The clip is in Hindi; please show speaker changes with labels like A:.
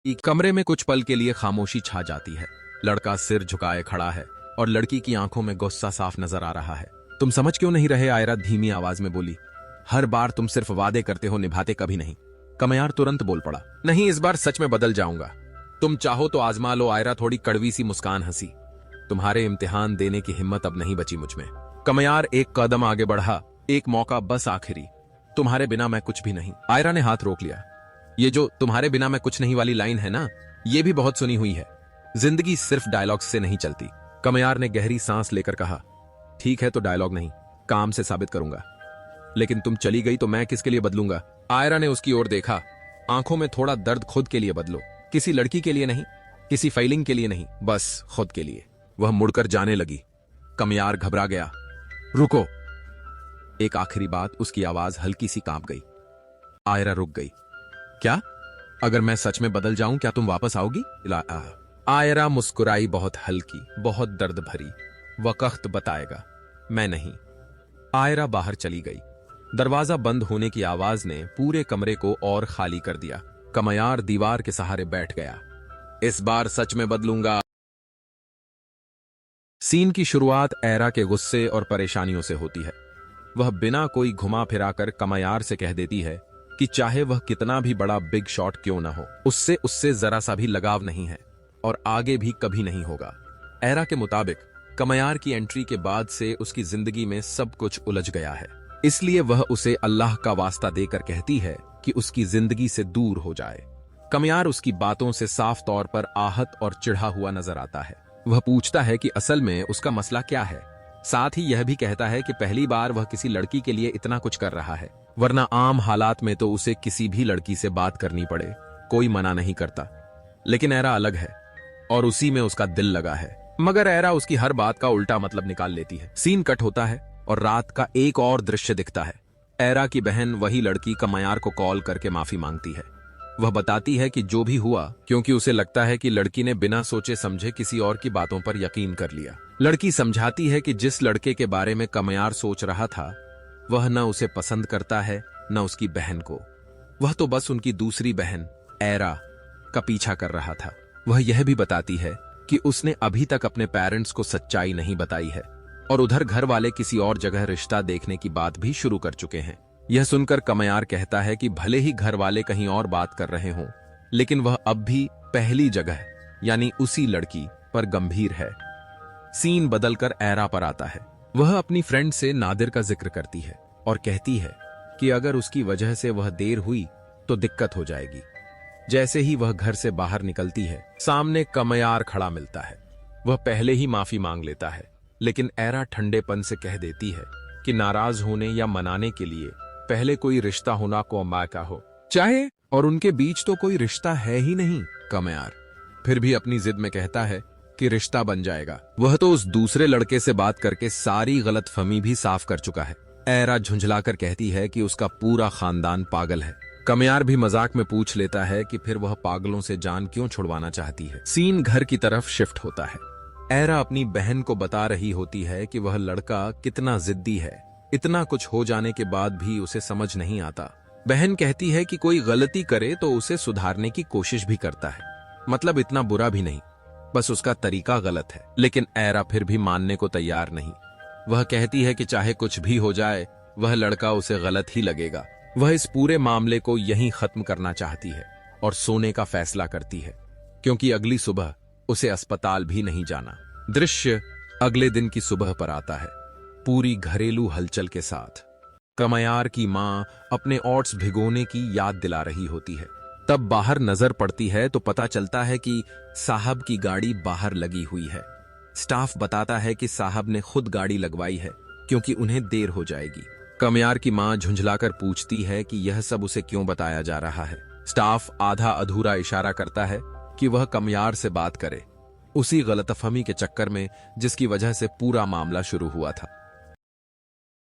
A: कमरे में कुछ पल के लिए खामोशी छा जाती है। लड़का सिर झुकाए खड़ा है और लड़की की आंखों में गुस्सा साफ नजर आ रहा है। तुम समझ क्यों नहीं रहे? आयरा धीमी आवाज में बोली। हर बार तुम सिर्फ वादे करते हो, निभाते कभी नहीं। कमयार तुरंत बोल पड़ा। नहीं, इस बार सच में बदल जाऊंगा। तुम चाहो तो आजमा लो। आयरा थोड़ी कड़वी सी मुस्कान हंसी। तुम्हारे इम्तिहान देने की हिम्मत अब नहीं बची मुझमें। कमयार एक कदम आगे बढ़ा। एक मौका, बस आखिरी। तुम्हारे बिना मैं कुछ भी नहीं। आयरा ने हाथ रोक लिया। ये जो तुम्हारे बिना मैं कुछ नहीं वाली लाइन है ना, ये भी बहुत सुनी हुई है। जिंदगी सिर्फ डायलॉग से नहीं चलती। कमयार ने गहरी सांस लेकर कहा। ठीक है, तो डायलॉग नहीं, काम से साबित करूंगा। लेकिन तुम चली गई तो मैं किसके लिए बदलूंगा? आयरा ने उसकी ओर देखा। आंखों में थोड़ा दर्द। खुद के लिए बदलो। किसी लड़की के लिए नहीं, किसी फाइलिंग के लिए नहीं, बस खुद के लिए। वह मुड़कर जाने लगी। कमयार घबरा गया। रुको। एक आखिरी बात। उसकी आवाज हल्की सी कांप गई। आयरा रुक गई। क्या? अगर मैं सच में बदल जाऊं, क्या तुम वापस आओगी? आयरा मुस्कुराई, बहुत हल्की, बहुत दर्द भरी। वक्त बताएगा, मैं नहीं। आयरा बाहर चली गई। दरवाजा बंद होने की आवाज ने पूरे कमरे को और खाली कर दिया। कमयार दीवार के सहारे बैठ गया। इस बार सच में बदलूंगा। सीन की शुरुआत आयरा के गुस्से और परेशानियों से होती है। वह बिना कोई घुमा फिराकर कमयार से कह देती है कि चाहे वह कितना भी बड़ा बिग शॉट क्यों ना हो, उससे जरा सा भी लगाव नहीं है और आगे भी कभी नहीं होगा। आयरा के मुताबिक कमयार की एंट्री के बाद से उसकी जिंदगी में सब कुछ उलझ गया है। इसलिए वह उसे अल्लाह का वास्ता देकर कहती है कि उसकी जिंदगी से दूर हो जाए। कमयार उसकी बातों से साफ तौर पर आहत और चिढ़ा हुआ नजर आता है। वह पूछता है कि असल में उसका मसला क्या है। साथ ही यह भी कहता है कि पहली बार वह किसी लड़की के लिए इतना कुछ कर रहा है, वरना आम हालात में तो उसे किसी भी लड़की से बात करनी पड़े, कोई मना नहीं करता। लेकिन आयरा अलग है और उसी में उसका दिल लगा है। मगर आयरा उसकी हर बात का उल्टा मतलब निकाल लेती है। सीन कट होता है और रात का एक और दृश्य दिखता है। आयरा की बहन, वही लड़की, कमयार को कॉल करके माफी मांगती है। वह बताती है कि जो भी हुआ, क्योंकि उसे लगता है कि लड़की ने बिना सोचे समझे किसी और की बातों पर यकीन कर लिया। लड़की समझाती है कि जिस लड़के के बारे में कमयार सोच रहा था, वह न उसे पसंद करता है न उसकी बहन को। वह तो बस उनकी दूसरी बहन आयरा का पीछा कर रहा था। वह यह भी बताती है कि उसने अभी तक अपने पेरेंट्स को सच्चाई नहीं बताई है और उधर घर वाले किसी और जगह रिश्ता देखने की बात भी शुरू कर चुके हैं। यह सुनकर कमयार कहता है कि भले ही घर वाले कहीं और बात कर रहे हों, लेकिन वह अब भी पहली जगह यानी उसी लड़की पर गंभीर है। सीन बदलकर आयरा पर आता है। वह अपनी फ्रेंड से नादिर का जिक्र करती है और कहती है कि अगर उसकी वजह से वह देर हुई तो दिक्कत हो जाएगी। जैसे ही वह घर से बाहर निकलती है, सामने कमयार खड़ा मिलता है। वह पहले ही माफी मांग लेता है, लेकिन आयरा ठंडेपन से कह देती है कि नाराज होने या मनाने के लिए पहले कोई रिश्ता होना को माँ का हो चाहे, और उनके बीच तो कोई रिश्ता है ही नहीं। कमयार फिर भी अपनी जिद में कहता है कि रिश्ता बन जाएगा। वह तो उस दूसरे लड़के से बात करके सारी गलतफहमी भी साफ कर चुका है। आयरा झुंझलाकर कहती है कि उसका पूरा खानदान पागल है। कमयार भी मजाक में पूछ लेता है कि फिर वह पागलों से जान क्यों छुड़वाना चाहती है। सीन घर की तरफ शिफ्ट होता है। आयरा अपनी बहन को बता रही होती है कि वह लड़का कितना जिद्दी है। इतना कुछ हो जाने के बाद भी उसे समझ नहीं आता। बहन कहती है कि कोई गलती करे तो उसे सुधारने की कोशिश भी करता है, मतलब इतना बुरा भी नहीं, बस उसका तरीका गलत है। लेकिन आयरा फिर भी मानने को तैयार नहीं। वह कहती है कि चाहे कुछ भी हो जाए, वह लड़का उसे गलत ही लगेगा। वह इस पूरे मामले को यहीं खत्म करना चाहती है और सोने का फैसला करती है, क्योंकि अगली सुबह उसे अस्पताल भी नहीं जाना। दृश्य अगले दिन की सुबह पर आता है, पूरी घरेलू हलचल के साथ। कमयार की मां अपने ओट्स भिगोने की याद दिला रही होती है। तब बाहर नजर पड़ती है तो पता चलता है कि साहब की गाड़ी बाहर लगी हुई है। स्टाफ बताता है कि साहब ने खुद गाड़ी लगवाई है क्योंकि उन्हें देर हो जाएगी। कमयार की मां झुंझलाकर पूछती है कि यह सब उसे क्यों बताया जा रहा है। स्टाफ आधा अधूरा इशारा करता है कि वह कमयार से बात करे, उसी गलतफहमी के चक्कर में जिसकी वजह से पूरा मामला शुरू हुआ था।